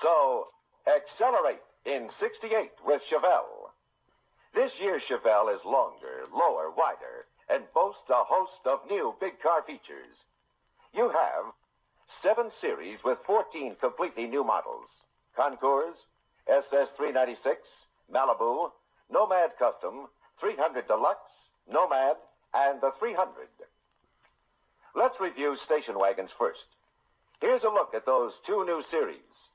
So, accelerate in 68 with Chevelle. This year's Chevelle is longer, lower, wider, and boasts a host of new big car features. You have 7 series with 14 completely new models. Concours, SS396, Malibu, Nomad Custom, 300 Deluxe, Nomad, and the 300. Let's review station wagons first. Here's a look at those 2 new series,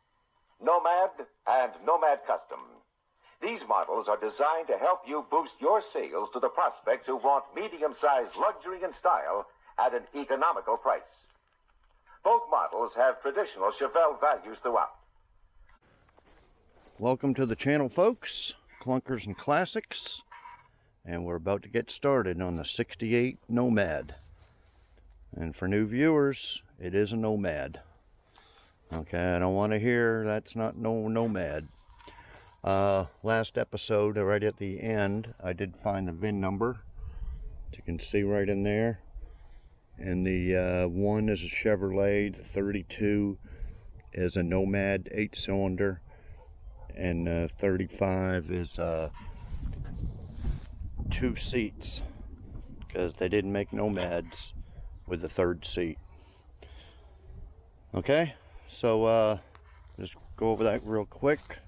Nomad and Nomad Custom. These models are designed to help you boost your sales to the prospects who want medium-sized luxury and style at an economical price. Both models have traditional Chevelle values throughout. Welcome to the channel, folks. Clunkers and Classics. And we're about to get started on the 68 Nomad. And for new viewers, it is a Nomad. Okay, I don't want to hear that's not no Nomad. Last episode, right at the end, I did find the VIN number. You can see right in there. And the 1 is a Chevrolet, the 32 is a Nomad 8-cylinder, and 35 is 2 seats, because they didn't make Nomads with the 3rd seat. Okay, so just go over that real quick.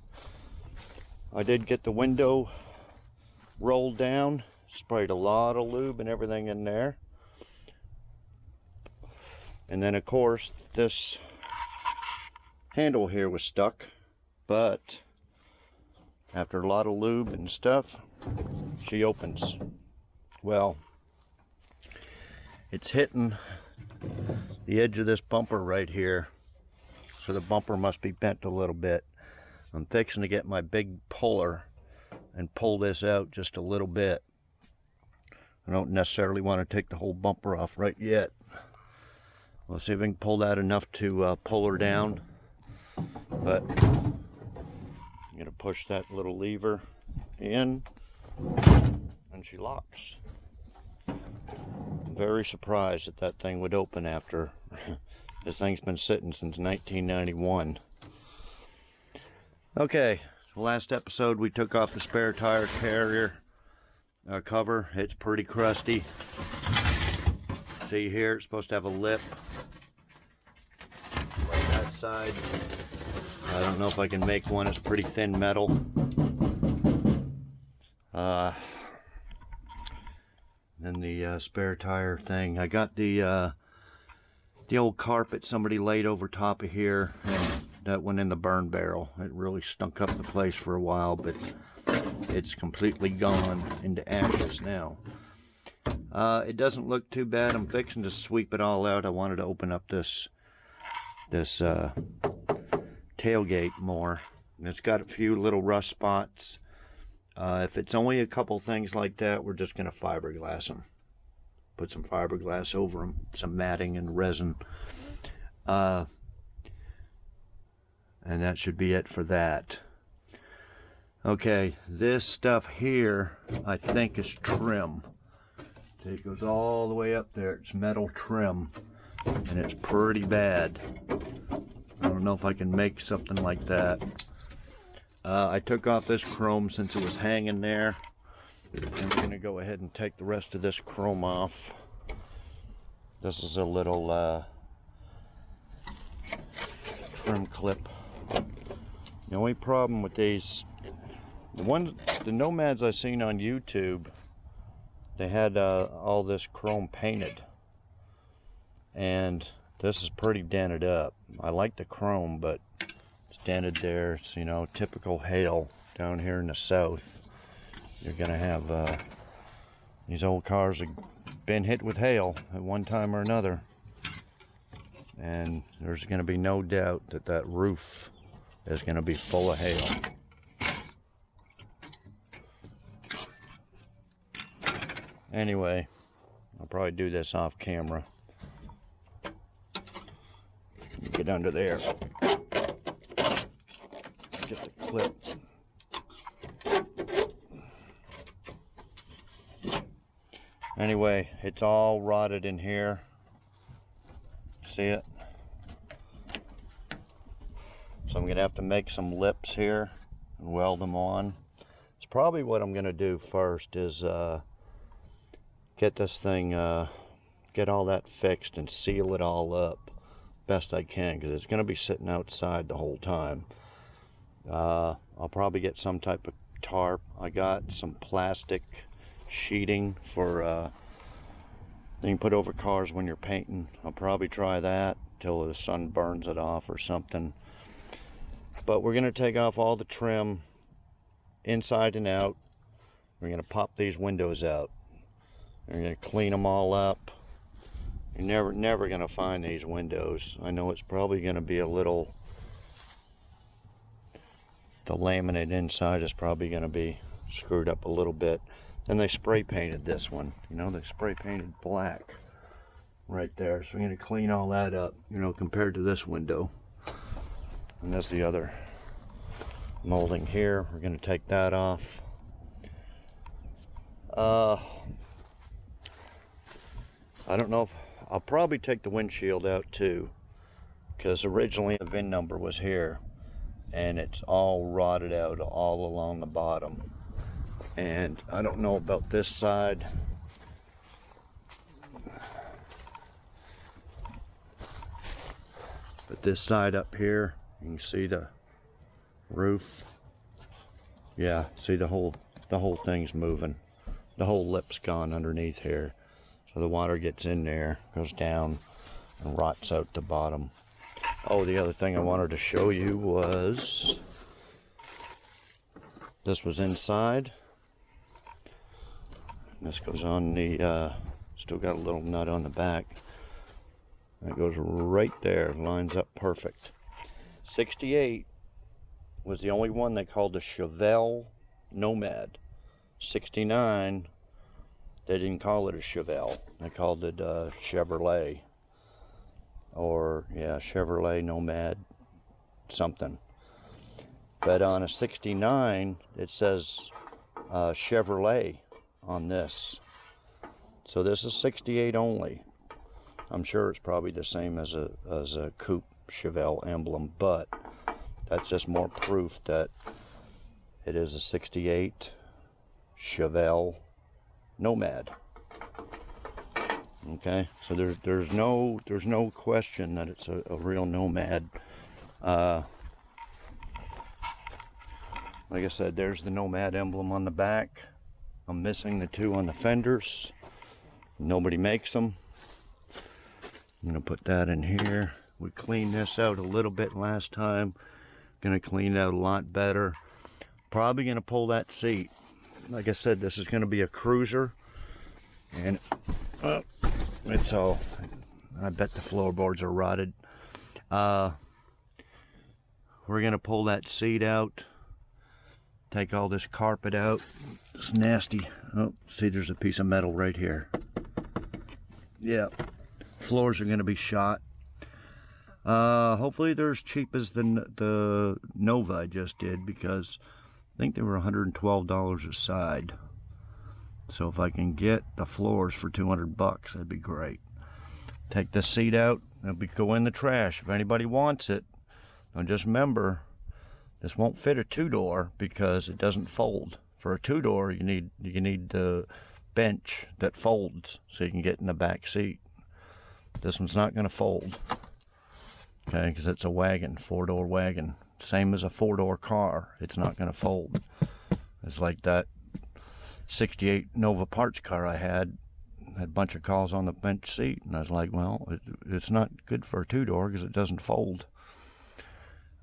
I did get the window rolled down, sprayed a lot of lube and everything in there. And then of course this handle here was stuck, but after a lot of lube and stuff, she opens. Well, it's hitting the edge of this bumper right here, so the bumper must be bent a little bit. I'm fixing to get my big puller and pull this out just a little bit. I don't necessarily want to take the whole bumper off right yet. We'll see if we can pull that enough to pull her down. But I'm going to push that little lever in, and she locks. I'm very surprised that that thing would open after this thing's been sitting since 1991. Okay, last episode we took off the spare tire carrier cover. It's pretty crusty. See here, it's supposed to have a lip like that side. I don't know if I can make one. It's pretty thin metal. Then the spare tire thing. I got the old carpet somebody laid over top of here, and that went in the burn barrel. It really stunk up the place for a while, but it's completely gone into ashes now. It doesn't look too bad. I'm fixing to sweep it all out. I wanted to open up this tailgate more. And it's got a few little rust spots. If it's only a couple things like that, we're just going to fiberglass them. Put some fiberglass over them, some matting and resin. And that should be it for that. Okay, this stuff here, I think, is trim. It goes all the way up there. It's metal trim, and it's pretty bad. I don't know if I can make something like that. I took off this chrome since it was hanging there. I'm going to go ahead and take the rest of this chrome off. This is a little trim clip. The only problem with these, the Nomads I seen on YouTube, they had all this chrome painted, and this is pretty dented up. I like the chrome, but it's dented there. It's, you know, typical hail down here in the south. You're gonna have these old cars have been hit with hail at one time or another, and there's gonna be no doubt that that roof is gonna be full of hail. Anyway, I'll probably do this off camera. Get under there. Get the clip. Anyway, it's all rotted in here. See it? So I'm gonna have to make some lips here and weld them on. It's probably what I'm gonna do first is get this thing, get all that fixed and seal it all up best I can, because it's gonna be sitting outside the whole time. I'll probably get some type of tarp. I got some plastic sheeting for you can put over cars when you're painting. I'll probably try that till the sun burns it off or something. But we're going to take off all the trim inside and out. We're going to pop these windows out. We're going to clean them all up. You're never going to find these windows. I know it's probably going to be a little, the laminate inside is probably going to be screwed up a little bit. Then they spray painted this one, you know, they spray painted black right there. So we're going to clean all that up, you know, compared to this window. And that's the other molding here. We're going to take that off. I don't know if I'll probably take the windshield out too, because originally the VIN number was here and it's all rotted out all along the bottom. And I don't know about this side. But this side up here, you can see the roof. Yeah, see the whole thing's moving. The whole lip's gone underneath here. So the water gets in there, goes down, and rots out the bottom. Oh, the other thing I wanted to show you was this was inside. This goes on the, still got a little nut on the back. That goes right there, lines up perfect. 68 was the only one they called the Chevelle Nomad. 69, they didn't call it a Chevelle. They called it Chevrolet. Or, yeah, Chevrolet Nomad something. But on a 69, it says Chevrolet on this. So this is 68 only. I'm sure it's probably the same as a coupe Chevelle emblem, but that's just more proof that it is a 68 Chevelle Nomad. Okay, so there's no question that it's a real Nomad. Like I said, there's the Nomad emblem on the back. I'm missing the two on the fenders. Nobody makes them. I'm gonna put that in here. We cleaned this out a little bit last time. Gonna clean it out a lot better. Probably gonna pull that seat. Like I said, this is gonna be a cruiser, and it's all, I bet the floorboards are rotted. We're gonna pull that seat out, take all this carpet out. It's nasty. Oh, see, there's a piece of metal right here. Yeah, floors are gonna be shot. Hopefully they're as cheap as the Nova I just did, because I think they were $112 a side. So if I can get the floors for 200 bucks, that'd be great. Take this seat out, it'll go in the trash if anybody wants it. Now just remember, this won't fit a two-door because it doesn't fold. For a two-door, you need the bench that folds so you can get in the back seat. This one's not going to fold, okay, because it's a wagon, four-door wagon. Same as a four-door car, it's not going to fold. It's like that 68 Nova parts car I had a bunch of calls on the bench seat, and I was like, well, it's not good for a two-door because it doesn't fold.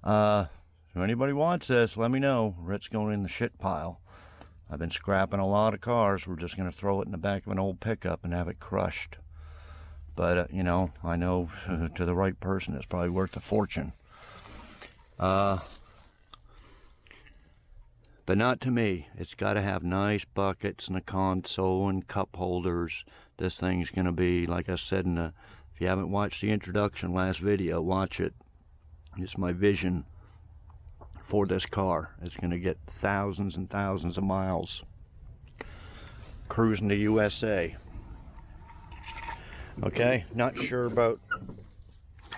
If anybody wants this, let me know. It's going in the shit pile. I've been scrapping a lot of cars. We're just going to throw it in the back of an old pickup and have it crushed. But, you know, I know to the right person it's probably worth a fortune. But not to me. It's got to have nice buckets and a console and cup holders. This thing's going to be, like I said, if you haven't watched the introduction last video, watch it. It's my vision for this car. It's going to get thousands and thousands of miles cruising the USA. Okay, not sure about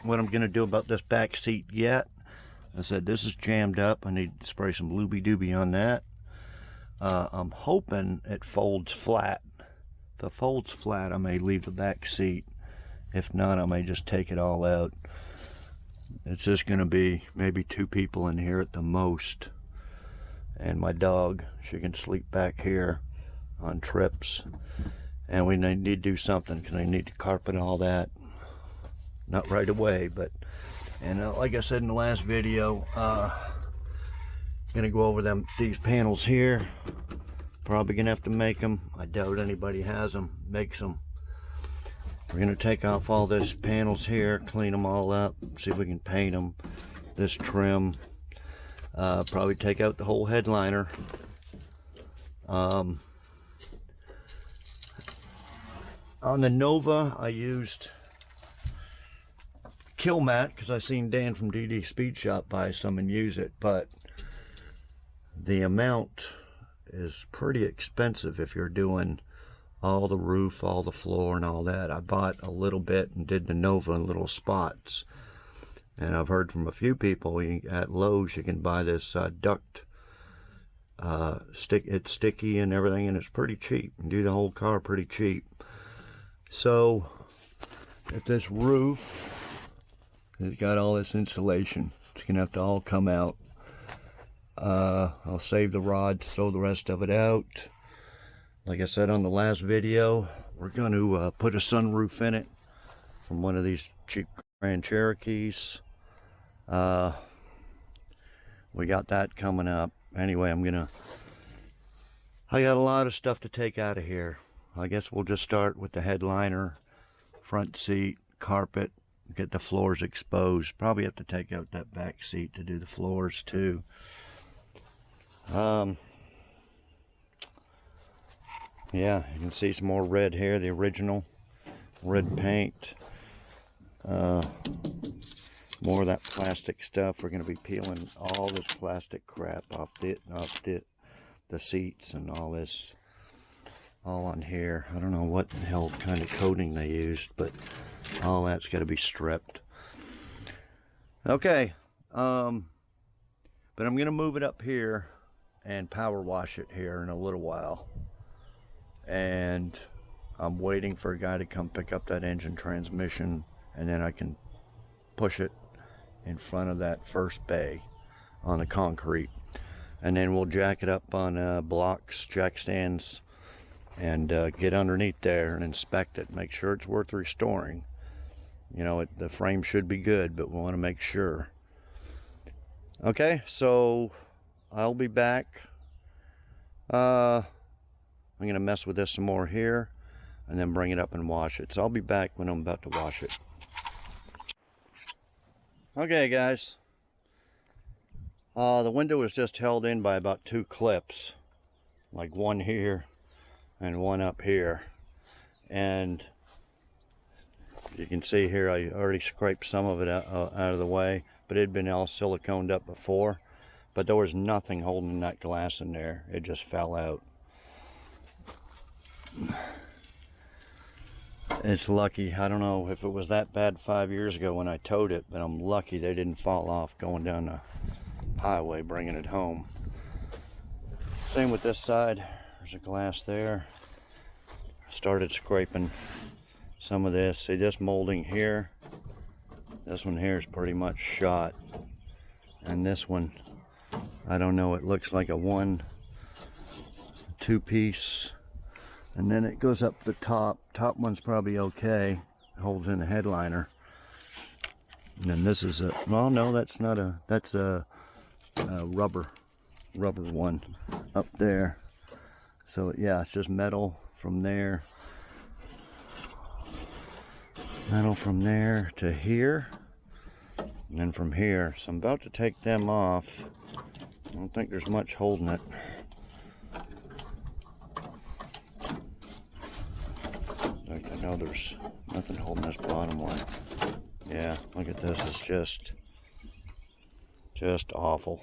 what I'm going to do about this back seat yet. I said this is jammed up. I need to spray some looby dooby on that. I'm hoping it folds flat. If it folds flat, I may leave the back seat. If not, I may just take it all out. It's just going to be maybe 2 people in here at the most. And my dog, she can sleep back here on trips. And we need to do something because I need to carpet all that. Not right away, but... And like I said in the last video, gonna go over these panels here. Probably gonna have to make them. I doubt anybody has them, makes them. We're gonna take off all these panels here, clean them all up, see if we can paint them. This trim, probably take out the whole headliner. On the Nova, I used Kill Mat because I seen Dan from DD Speed Shop buy some and use it, but the amount is pretty expensive if you're doing all the roof, all the floor and all that. I bought a little bit and did the Nova in little spots, and I've heard from a few people at Lowe's you can buy this duct it's sticky and everything, and it's pretty cheap. You can do the whole car pretty cheap. So if this roof, it's got all this insulation, it's gonna have to all come out. I'll save the rods, throw the rest of it out. Like I said on the last video, we're going to put a sunroof in it from one of these cheap Grand Cherokees. We got that coming up. Anyway, I got a lot of stuff to take out of here. I guess we'll just start with the headliner, front seat, carpet, get the floors exposed. Probably have to take out that back seat to do the floors too. Yeah, you can see some more red here, the original red paint. More of that plastic stuff. We're going to be peeling all this plastic crap off the seats and all this, all on here. I don't know what the hell kind of coating they used, but all that's got to be stripped. Okay, but I'm going to move it up here and power wash it here in a little while. And I'm waiting for a guy to come pick up that engine transmission, and then I can push it in front of that first bay on the concrete, and then we'll jack it up on blocks, jack stands, and get underneath there and inspect it, make sure it's worth restoring. You know, the frame should be good, but we want to make sure. Okay, so I'll be back. I'm going to mess with this some more here and then bring it up and wash it. So I'll be back when I'm about to wash it. Okay guys, the window was just held in by about 2 clips, like one here and one up here, and you can see here I already scraped some of it out of the way, but it had been all siliconed up before, but there was nothing holding that glass in there. It just fell out. It's lucky. I don't know if it was that bad 5 years ago when I towed it, but I'm lucky they didn't fall off going down the highway bringing it home. Same with this side. There's a glass there. Started scraping some of this. See this molding here? This one here is pretty much shot. And this one, I don't know, it looks like a 1-2 piece. And then it goes up the top. Top one's probably okay. It holds in the headliner. And then this is a, well, no, that's not a, that's a rubber one up there. So yeah, it's just metal from there. Metal from there to here. And then from here. So I'm about to take them off. I don't think there's much holding it. I know there's nothing holding this bottom one. Yeah, look at this. It's just awful.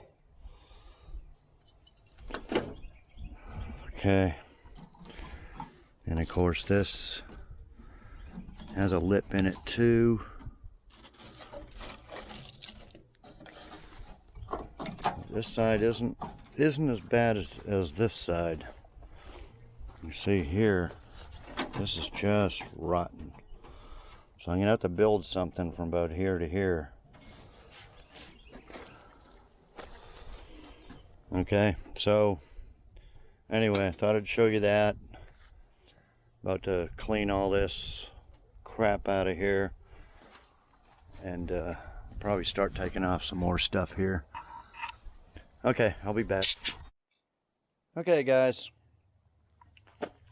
Okay. And of course this has a lip in it too. this side isn't as bad as this side. You see here, this is just rotten. So I'm gonna have to build something from about here to here. Okay, so anyway, I thought I'd show you that. About to clean all this crap out of here and probably start taking off some more stuff here. Okay, I'll be back. Okay guys,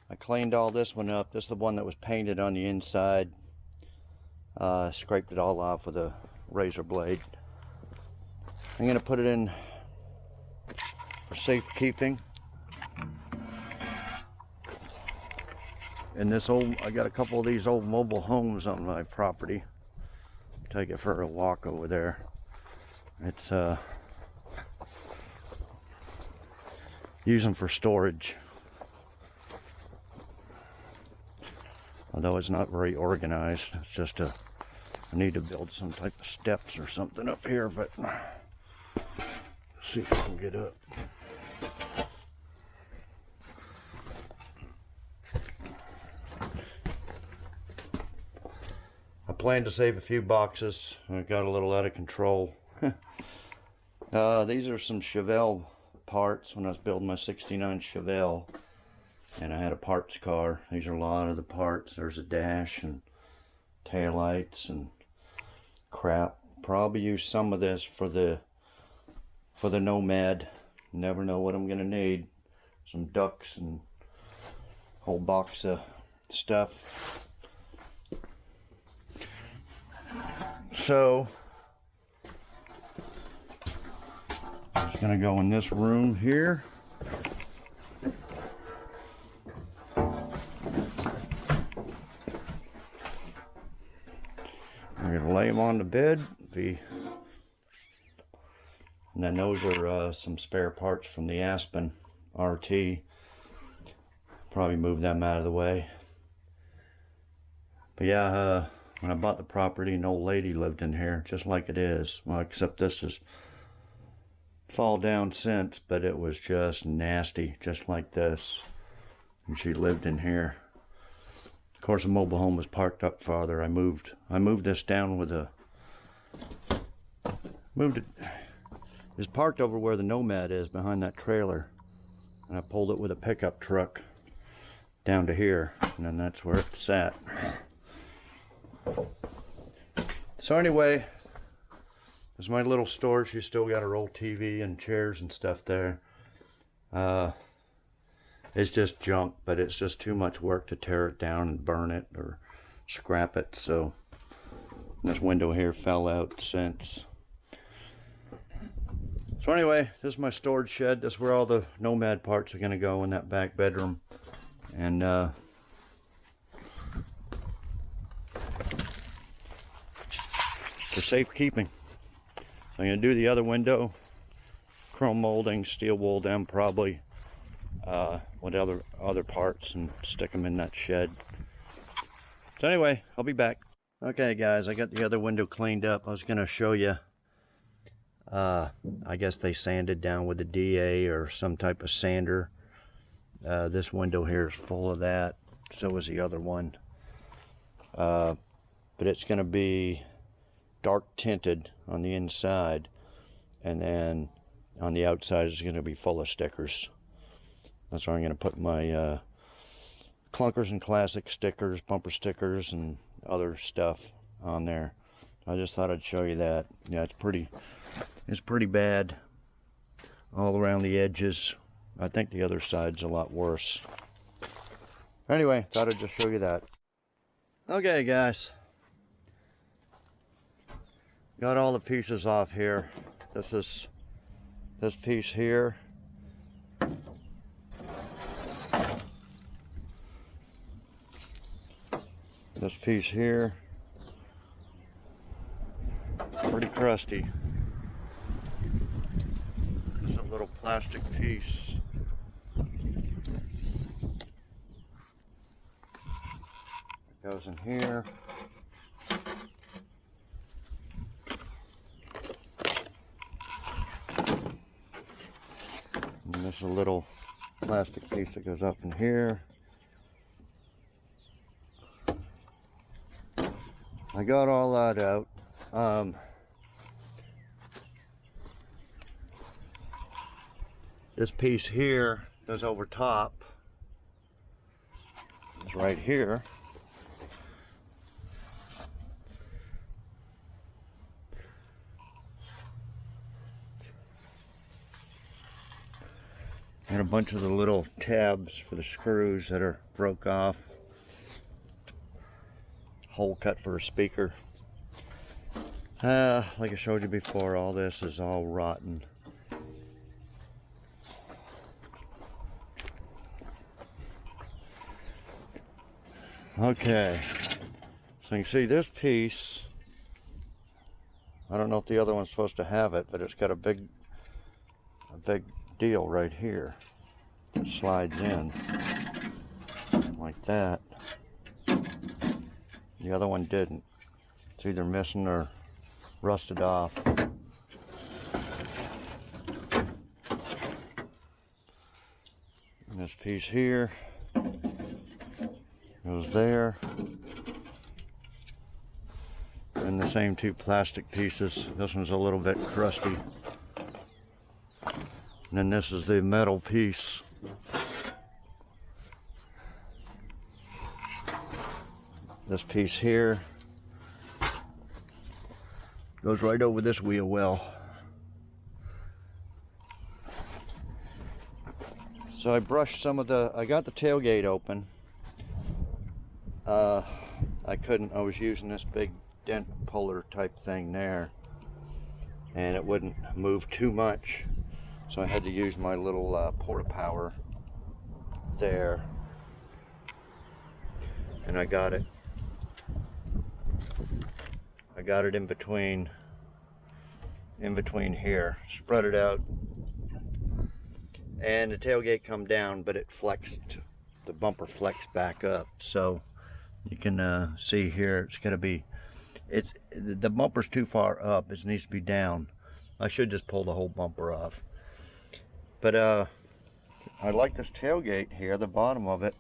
I cleaned all this one up. This is the one that was painted on the inside. Scraped it all off with a razor blade. I'm gonna put it in for safekeeping. And this old, I got a couple of these old mobile homes on my property. Take it for a walk over there. It's use them for storage. Although it's not very organized, it's just I need to build some type of steps or something up here, but let's see if I can get up. I plan to save a few boxes. I got a little out of control. These are some Chevelle parts when I was building my '69 Chevelle. And I had a parts car. These are a lot of the parts. There's a dash and taillights and crap. Probably use some of this for the Nomad. Never know what I'm gonna need. Some ducks and a whole box of stuff. So it's gonna go in this room here. I'm gonna lay them on the bed. And then those are some spare parts from the Aspen RT. Probably move them out of the way. But yeah, when I bought the property, an old lady lived in here, just like it is. Well, except this is fall down since, but it was just nasty, just like this. And she lived in here. Of course, the mobile home was parked up farther. I moved this down with it's parked over where the Nomad is, behind that trailer. And I pulled it with a pickup truck down to here, and then that's where it sat. So anyway, there's my little storage. She's still got her old TV and chairs and stuff there. It's just junk, but it's just too much work to tear it down and burn it or scrap it. So this window here fell out since. So anyway, this is my storage shed. This is where all the Nomad parts are going to go, in that back bedroom. And for safekeeping. So I'm going to do the other window, chrome molding, steel wool them probably, with other parts, and stick them in that shed. So anyway, I'll be back. Okay guys, I got the other window cleaned up. I was going to show you, I guess they sanded down with a DA or some type of sander. This window here is full of that, so is the other one. But it's going to be dark tinted on the inside, and then on the outside is going to be full of stickers. That's where I'm going to put my Clunkers and Classics stickers, bumper stickers, and other stuff on there. I just thought I'd show you that. Yeah, it's pretty bad all around the edges. I think the other side's a lot worse. Anyway, thought I'd just show you that. Okay guys, got all the pieces off here. This piece here. This piece here. Pretty crusty. This is a little plastic piece. It goes in here. And this is a little plastic piece that goes up in here. I got all that out. This piece here goes over top. It's right here. And a bunch of the little tabs for the screws that are broke off. Hole cut for a speaker. Like I showed you before, all this is all rotten. Okay, so you can see this piece. I don't know if the other one's supposed to have it, but it's got a big deal right here that slides in like that. The other one didn't. It's either missing or rusted off. And this piece here goes there. And the same two plastic pieces. This one's a little bit crusty. And then this is the metal piece. This piece here goes right over this wheel well. So I brushed some of the, I got the tailgate open. I couldn't, I was using this big dent puller type thing there, and it wouldn't move too much. So I had to use my little porta power there, and I got it in between here, spread it out, and the tailgate come down, but it flexed, the bumper flexed back up. So you can see here, it's going to be, the bumper's too far up, it needs to be down. I should just pull the whole bumper off. But I like this tailgate here. The bottom of it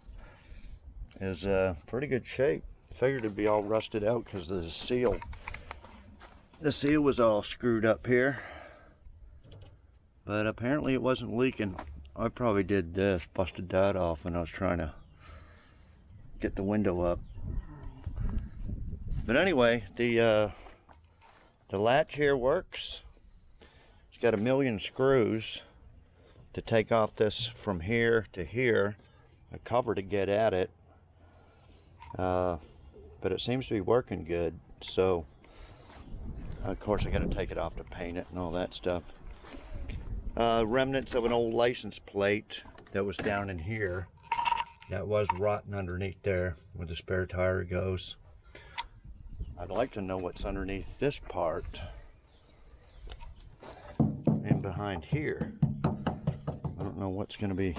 is pretty good shape. Figured it'd be all rusted out because of the seal. The seal was all screwed up here, but apparently it wasn't leaking. I probably did this, busted that off when I was trying to get the window up. But anyway, the latch here works. It's got 1,000,000 screws to take off this from here to here, a cover to get at it, but it seems to be working good. So of course I got to take it off to paint it and all that stuff. Remnants of an old license plate that was down in here, that was rotten underneath there where the spare tire goes. I'd like to know what's underneath this part and behind here. I don't know what's going to be.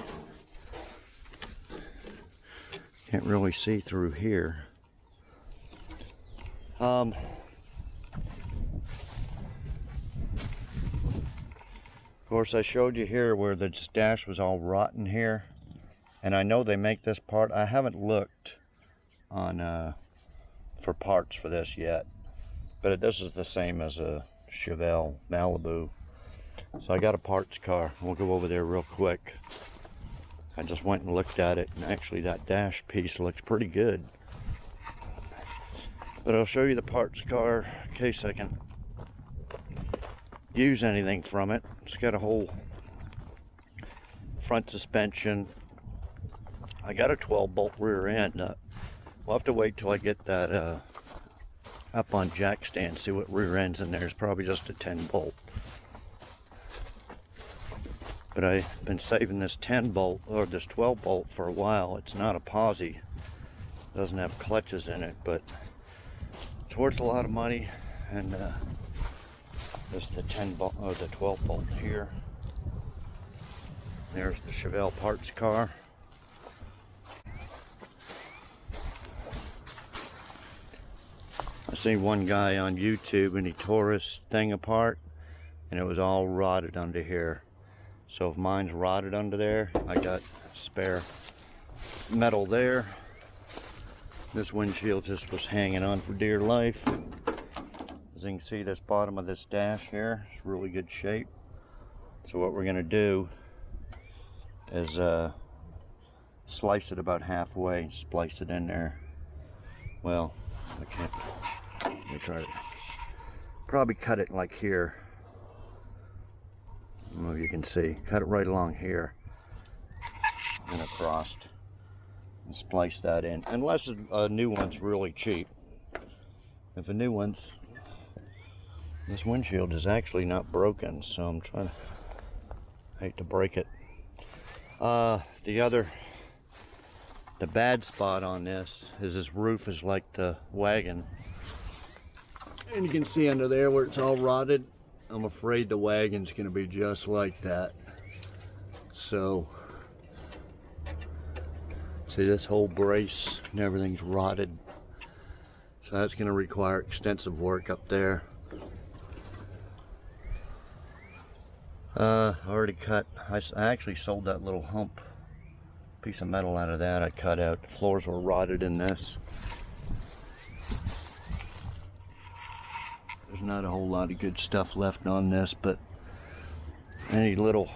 Can't really see through here. Of course, I showed you here where the dash was all rotten here, and I know they make this part. I haven't looked on for parts for this yet, but this is the same as a Chevelle Malibu. So I got a parts car. We'll go over there real quick. I just went and looked at it, and actually that dash piece looks pretty good. But I'll show you the parts car in case I can use anything from it. It's got a whole front suspension. I got a 12-bolt rear end. We'll have to wait till I get that up on jack stand, see what rear end's in there. It's probably just a 10-bolt. But I've been saving this 10-bolt or this 12-bolt for a while. It's not a posi. It doesn't have clutches in it, but it's worth a lot of money. And this is the 10-bolt or the 12-bolt here. There's the Chevelle parts car. I seen one guy on YouTube and he tore his thing apart and it was all rotted under here. So if mine's rotted under there, I got spare metal there. This windshield just was hanging on for dear life. As you can see, this bottom of this dash here is really good shape. So what we're gonna do is slice it about halfway and splice it in there. Well, I can't. Let me try to probably cut it like here. I don't know if you can see. Cut it right along here and across, and splice that in. Unless a new one's really cheap. If a new one's, this windshield is actually not broken, so I'm trying to. I hate to break it. The bad spot on this is this roof is like the wagon. And you can see under there where it's all rotted. I'm afraid the wagon's gonna be just like that. So, see this whole brace and everything's rotted. So that's gonna require extensive work up there. I already cut, I actually sold that little hump piece of metal out of that. I cut out. The floors were rotted in this. There's not a whole lot of good stuff left on this, but any little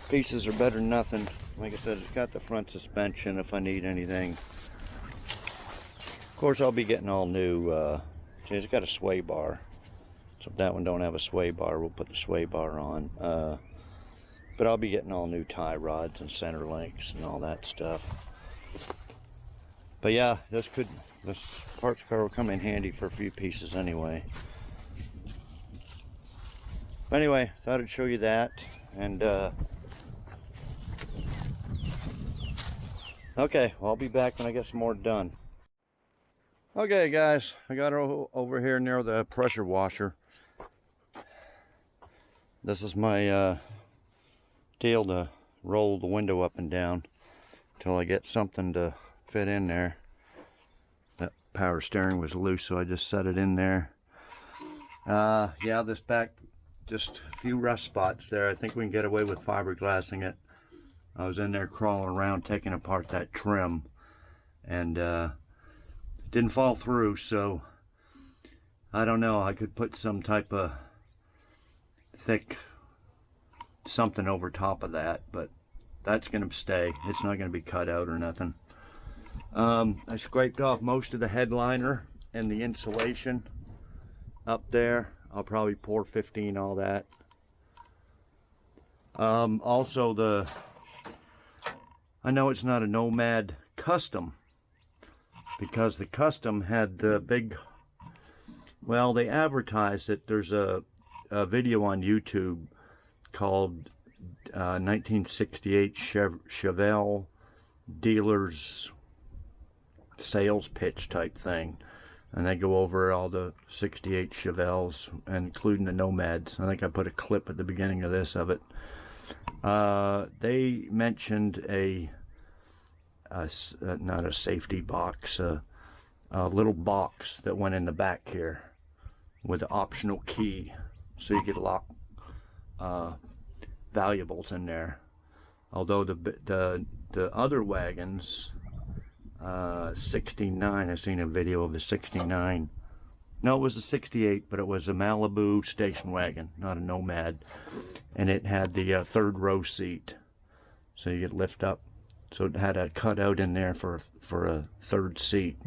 pieces are better than nothing. Like I said, it's got the front suspension if I need anything. Of course, I'll be getting all new, it's got a sway bar. So if that one don't have a sway bar, we'll put the sway bar on. But I'll be getting all new tie rods and center links and all that stuff. But yeah, this parts car will come in handy for a few pieces anyway. But anyway, thought I'd show you that. And okay, well, I'll be back when I get some more done. Okay guys, I got her over here near the pressure washer. This is my deal to roll the window up and down until I get something to fit in there. That power steering was loose, so I just set it in there. Yeah, this back, just a few rust spots there. I think we can get away with fiberglassing it. I was in there crawling around taking apart that trim, and it didn't fall through, so I don't know. I could put some type of thick something over top of that, but that's gonna stay. It's not gonna be cut out or nothing. I scraped off most of the headliner and the insulation up there. I'll probably pour 15 all that. Also I know it's not a Nomad custom because the custom had the big, well, they advertised it. There's a video on YouTube called 1968 Chevelle dealers sales pitch type thing, and they go over all the 68 Chevelles, including the Nomads. I think I put a clip at the beginning of this of it. They mentioned not a safety box, a little box that went in the back here with an optional key, so you could lock valuables in there. Although the other wagons, 69, I seen a video of the 69. No, it was a 68, but it was a Malibu station wagon, not a Nomad, and it had the third row seat, so you could lift up. So it had a cutout in there for a third seat.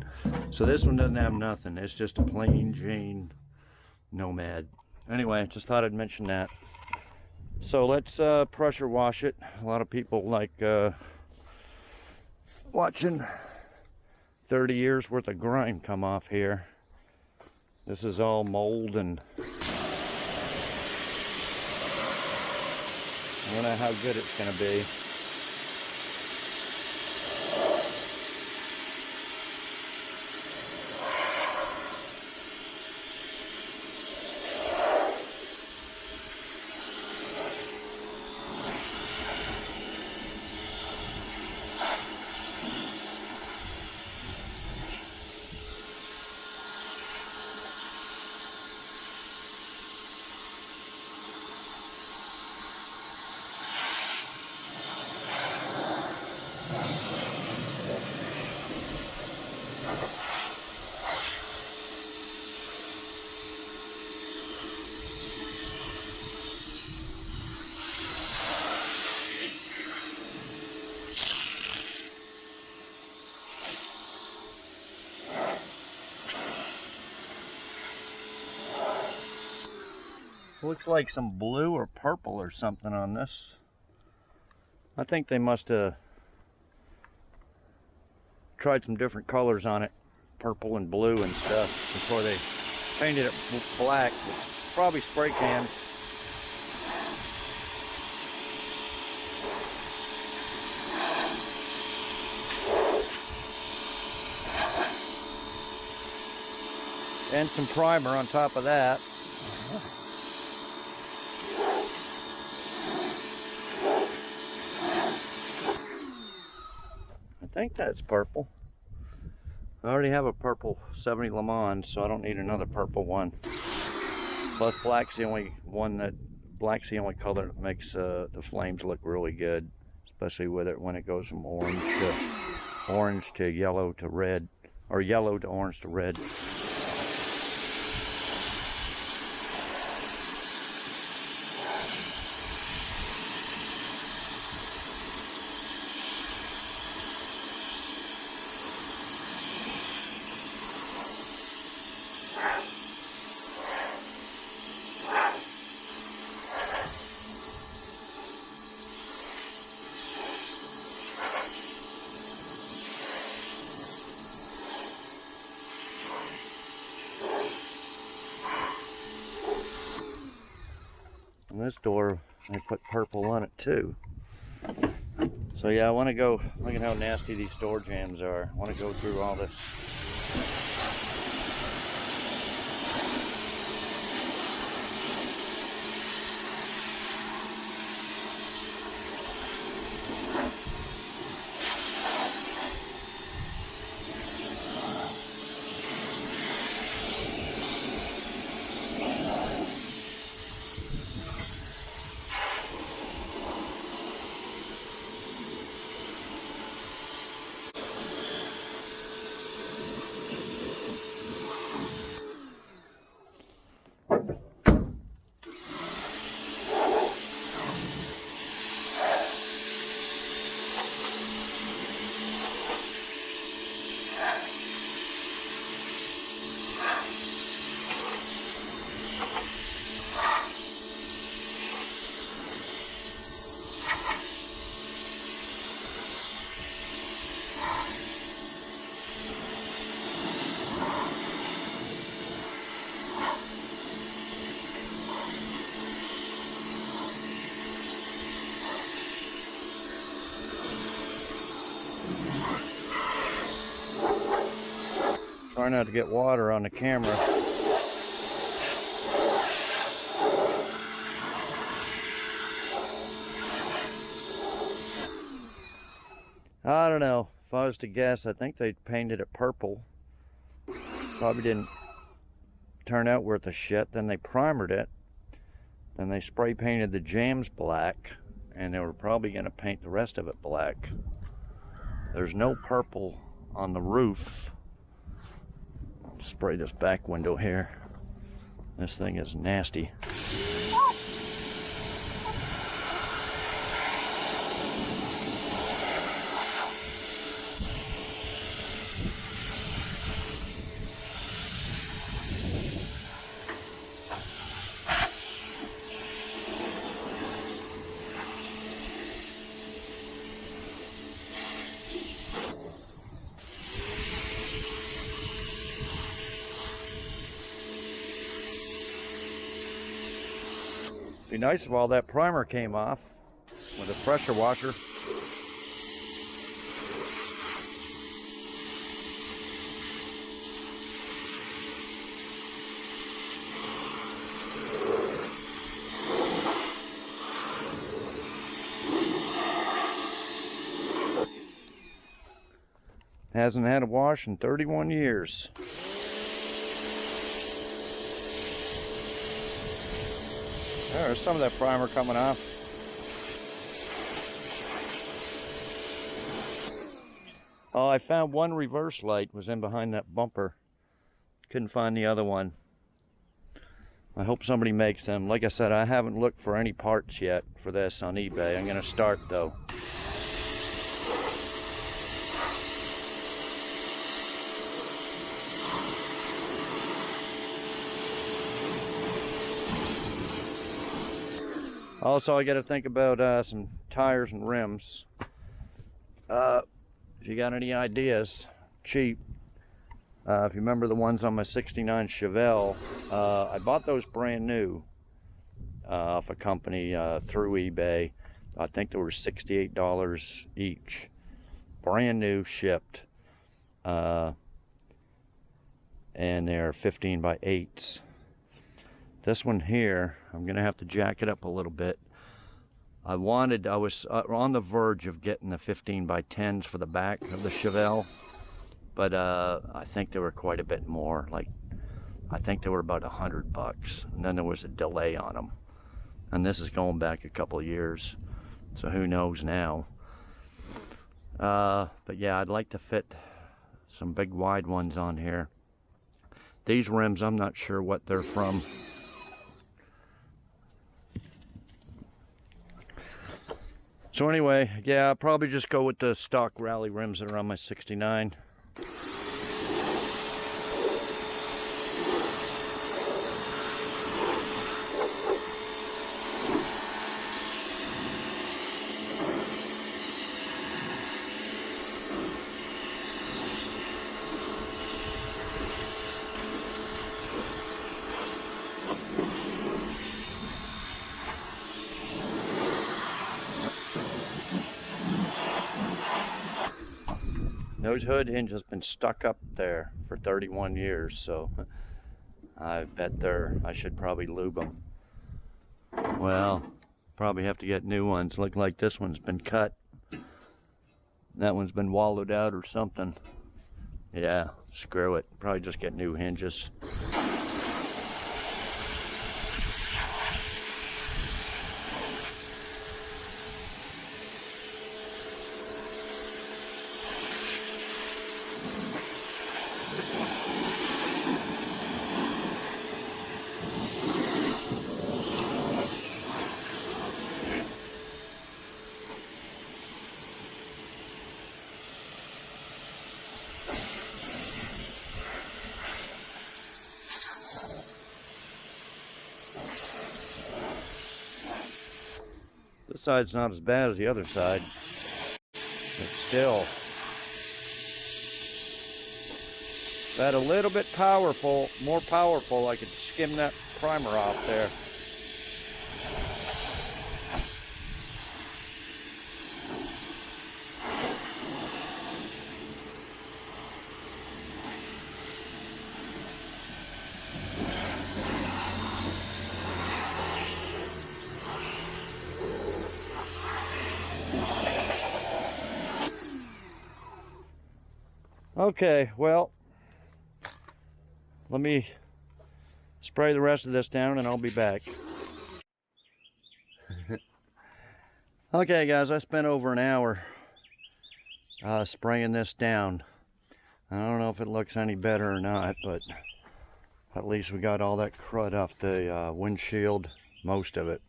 So this one doesn't have nothing. It's just a plain Jane Nomad. Anyway, just thought I'd mention that. So let's pressure wash it. A lot of people like watching 30 years worth of grime come off here. This is all mold, and I don't know how good it's gonna be. Looks like some blue or purple or something on this. I think they must have tried some different colors on it, purple and blue and stuff, before they painted it black. It's probably spray cans. And some primer on top of that. I think that's purple. I already have a purple 70 Le Mans, so I don't need another purple one. Plus black's the only color that makes the flames look really good, especially with it when it goes from orange to yellow to red, or yellow to orange to red. And this door, I put purple on it too. So yeah, I want to go, look at how nasty these door jambs are. I want to go through all this. Try not to get water on the camera. I don't know. If I was to guess, I think they painted it purple. Probably didn't turn out worth a shit. Then they primered it. Then they spray painted the jambs black. And they were probably going to paint the rest of it black. There's no purple on the roof. Spray this back window here. This thing is nasty. Be nice if all that primer came off with a pressure washer. Hasn't had a wash in 31 years. There's some of that primer coming off. Oh, I found one reverse light was in behind that bumper. Couldn't find the other one. I hope somebody makes them. Like I said, I haven't looked for any parts yet for this on eBay. I'm going to start though. Also, I got to think about some tires and rims. If you got any ideas, cheap. If you remember the ones on my '69 Chevelle, I bought those brand new off a company through eBay. I think they were $68 each. Brand new, shipped. And they're 15 by 8s. This one here, I'm gonna have to jack it up a little bit. I was on the verge of getting the 15 by 10s for the back of the Chevelle, but I think they were quite a bit more. Like, I think they were about $100, and then there was a delay on them. And this is going back a couple of years, so who knows now. But yeah, I'd like to fit some big wide ones on here. These rims, I'm not sure what they're from. So anyway, yeah, I'll probably just go with the stock rally rims that are on my '69. Those hood hinges has been stuck up there for 31 years, so I bet I should probably lube them. Well, probably have to get new ones. Look like this one's been cut. That one's been wallowed out or something. Yeah, screw it. Probably just get new hinges. This side's not as bad as the other side, but still. If that a little bit powerful, more powerful, I could skim that primer off there. Okay, well, let me spray the rest of this down and I'll be back. Okay guys, I spent over an hour spraying this down. I don't know if it looks any better or not, but at least we got all that crud off the windshield, most of it.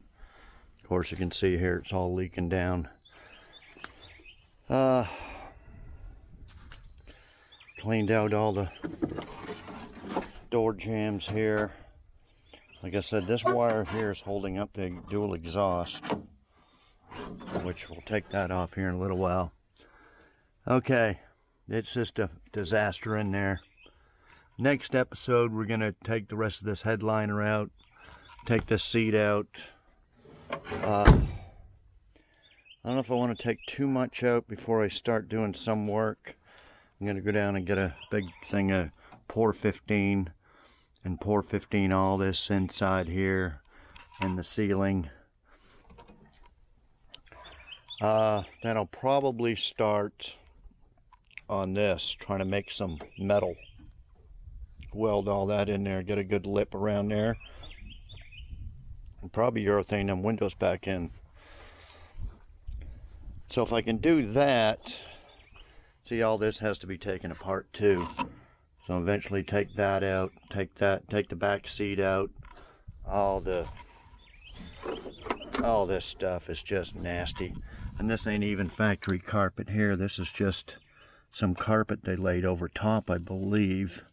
Of course you can see here it's all leaking down. Cleaned out all the door jams here. Like I said, this wire here is holding up the dual exhaust, which we'll take that off here in a little while. Okay, it's just a disaster in there. Next episode, we're going to take the rest of this headliner out, take this seat out. I don't know if I want to take too much out before I start doing some work. I'm going to go down and get a big thing of Pour 15 and Pour 15 all this inside here and the ceiling. Then I'll probably start on this, trying to make some metal. Weld all that in there, get a good lip around there. And probably urethane them windows back in. So if I can do that, see, all this has to be taken apart too. So eventually take that out, take the back seat out. All this stuff is just nasty. And this ain't even factory carpet here. This is just some carpet they laid over top, I believe.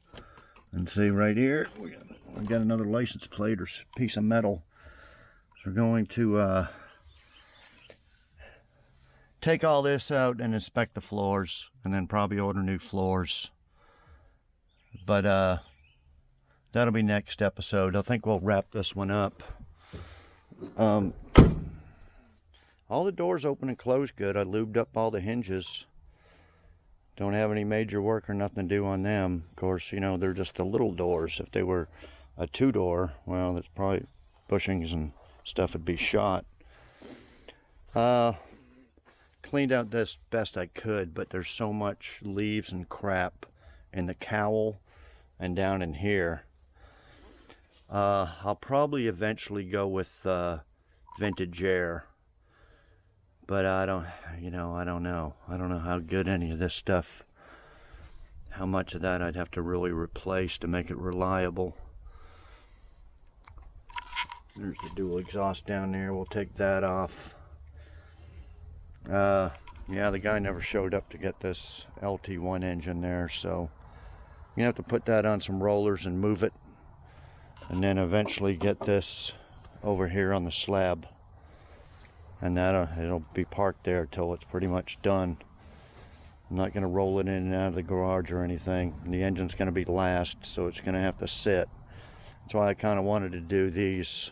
And see right here, we got another license plate or piece of metal. we're going to take all this out and inspect the floors, and then probably order new floors. But that'll be next episode. I think we'll wrap this one up. All the doors open and close good. I lubed up all the hinges. Don't have any major work or nothing to do on them. Of course, you know, they're just the little doors. If they were a 2-door, well, that's probably bushings and stuff would be shot. Cleaned out this best I could, but there's so much leaves and crap in the cowl and down in here. I'll probably eventually go with vintage air, but I don't know. I don't know how good any of this stuff, how much of that I'd have to really replace to make it reliable. There's the dual exhaust down there. We'll take that off. Yeah, the guy never showed up to get this LT1 engine there, so you have to put that on some rollers and move it, and then eventually get this over here on the slab, and it'll be parked there till it's pretty much done. I'm not going to roll it in and out of the garage or anything. The engine's going to be last, so it's going to have to sit. That's why I kind of wanted to do these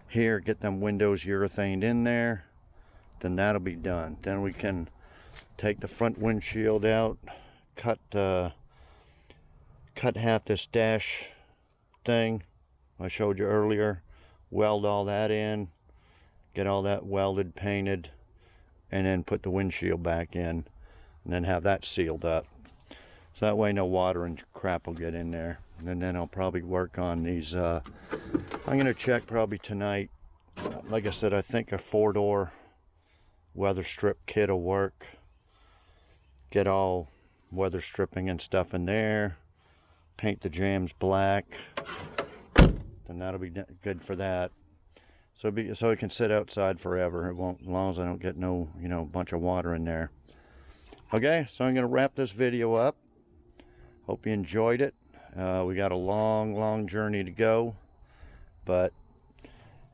here, get them windows urethaned in there. Then that'll be done. Then we can take the front windshield out, cut half this dash thing I showed you earlier, weld all that in, get all that welded, painted, and then put the windshield back in, and then have that sealed up. So that way no water and crap will get in there. And then I'll probably work on these. I'm going to check probably tonight. Like I said, I think a 4-door weather strip kit will work. Get all weather stripping and stuff in there. Paint the jambs black. Then that'll be good for that. So it can sit outside forever. It won't, as long as I don't get no, bunch of water in there. Okay, so I'm going to wrap this video up. Hope you enjoyed it. We got a long journey to go, but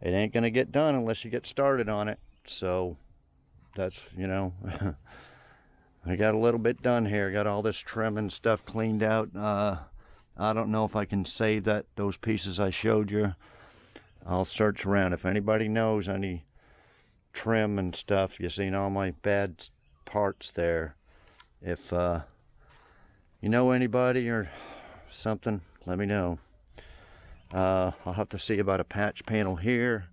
it ain't going to get done unless you get started on it. So that's, I got a little bit done here. Got all this trim and stuff cleaned out. I don't know if I can save those pieces I showed you. I'll search around. If anybody knows any trim and stuff, you seen all my bad parts there. If you know anybody or something, let me know. I'll have to see about a patch panel here.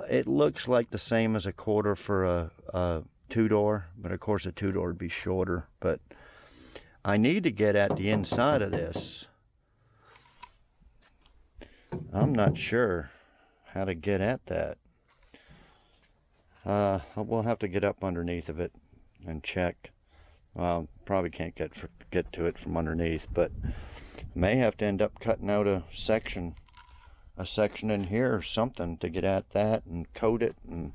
It looks like the same as a 1/4 for a 2-door, but of course a 2-door would be shorter. But I need to get at the inside of this. I'm not sure how to get at that. We'll have to get up underneath of it and check. Well, probably can't get to it from underneath, but may have to end up cutting out a section in here or something to get at that and coat it. And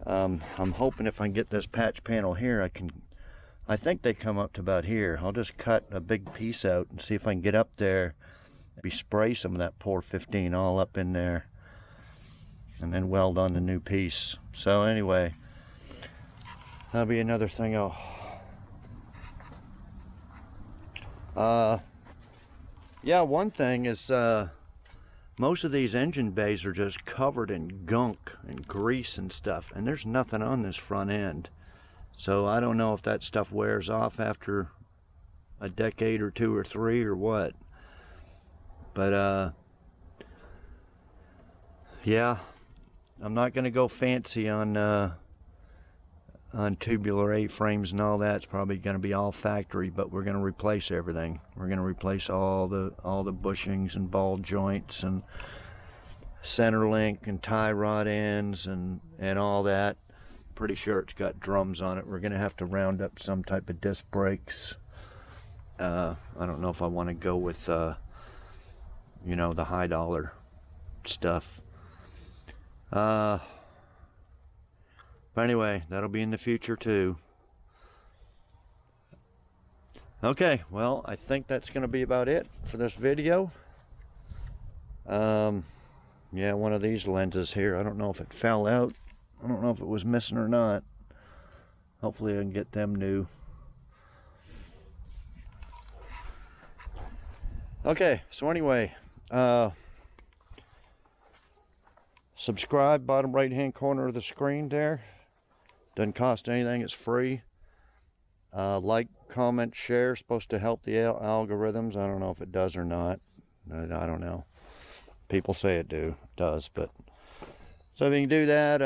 I'm hoping if I can get this patch panel here, I think they come up to about here. I'll just cut a big piece out and see if I can get up there, maybe spray some of that Pour 15 all up in there, and then weld on the new piece. So anyway, that'll be another thing. Yeah, one thing is most of these engine bays are just covered in gunk and grease and stuff, and there's nothing on this front end. So I don't know if that stuff wears off after a decade or 2 or 3 or what. But yeah, I'm not going to go fancy on tubular A-frames and all that. It's probably going to be all factory, but we're going to replace everything. We're going to replace all the bushings and ball joints and center link and tie rod ends and all that. Pretty sure it's got drums on it. We're going to have to round up some type of disc brakes. I don't know if I want to go with the high dollar stuff. But anyway, that'll be in the future too. Okay, well, I think that's going to be about it for this video. Yeah, one of these lenses here. I don't know if it fell out. I don't know if it was missing or not. Hopefully I can get them new. Okay, so anyway, subscribe, bottom right hand corner of the screen there. Doesn't cost anything, it's free. Like, comment, share, supposed to help the algorithms. I don't know if it does or not. I don't know. People say it does, but so if you can do that,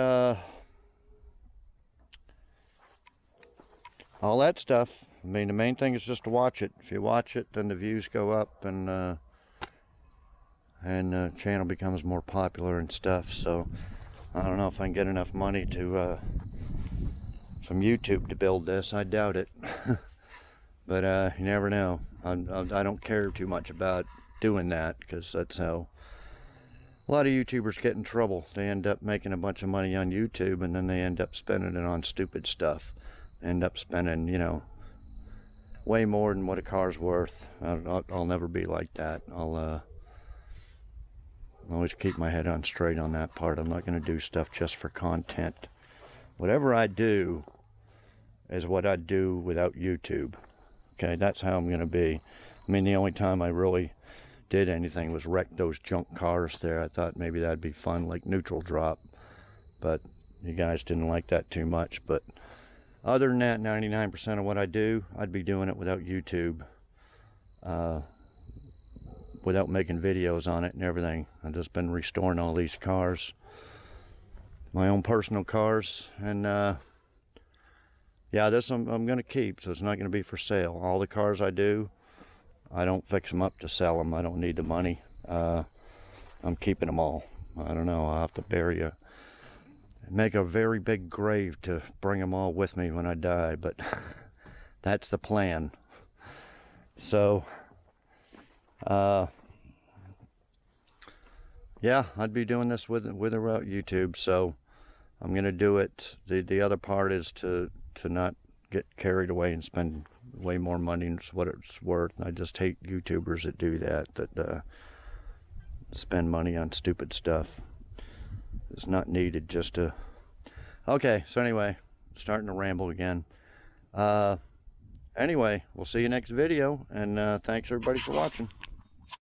all that stuff. I mean, the main thing is just to watch it. If you watch it, then the views go up, and the channel becomes more popular and stuff. So I don't know if I can get enough money to from YouTube to build this. I doubt it. But you never know. I don't care too much about doing that, because that's how a lot of YouTubers get in trouble. They end up making a bunch of money on YouTube, and then they end up spending it on stupid stuff. End up spending, you know, way more than what a car's worth. I'll never be like that. I'll always keep my head on straight on that part. I'm not going to do stuff just for content. Whatever I do is what I'd do without YouTube. Okay, that's how I'm going to be. I mean, the only time I really did anything was wreck those junk cars there. I thought maybe that'd be fun, like neutral drop, but you guys didn't like that too much. But other than that, 99% of what I do, I'd be doing it without YouTube, without making videos on it and everything. I've just been restoring all these cars, my own personal cars, and yeah, this I'm going to keep, so it's not going to be for sale. All the cars I do, I don't fix them up to sell them. I don't need the money. I'm keeping them all. I don't know, I'll have to make a very big grave to bring them all with me when I die, but that's the plan. So yeah, I'd be doing this with or without YouTube, so I'm gonna do it. The other part is to not get carried away and spend way more money than what it's worth. I just hate YouTubers that do that spend money on stupid stuff. It's not needed just to... Okay, so anyway, starting to ramble again. Anyway, we'll see you next video, and thanks everybody for watching.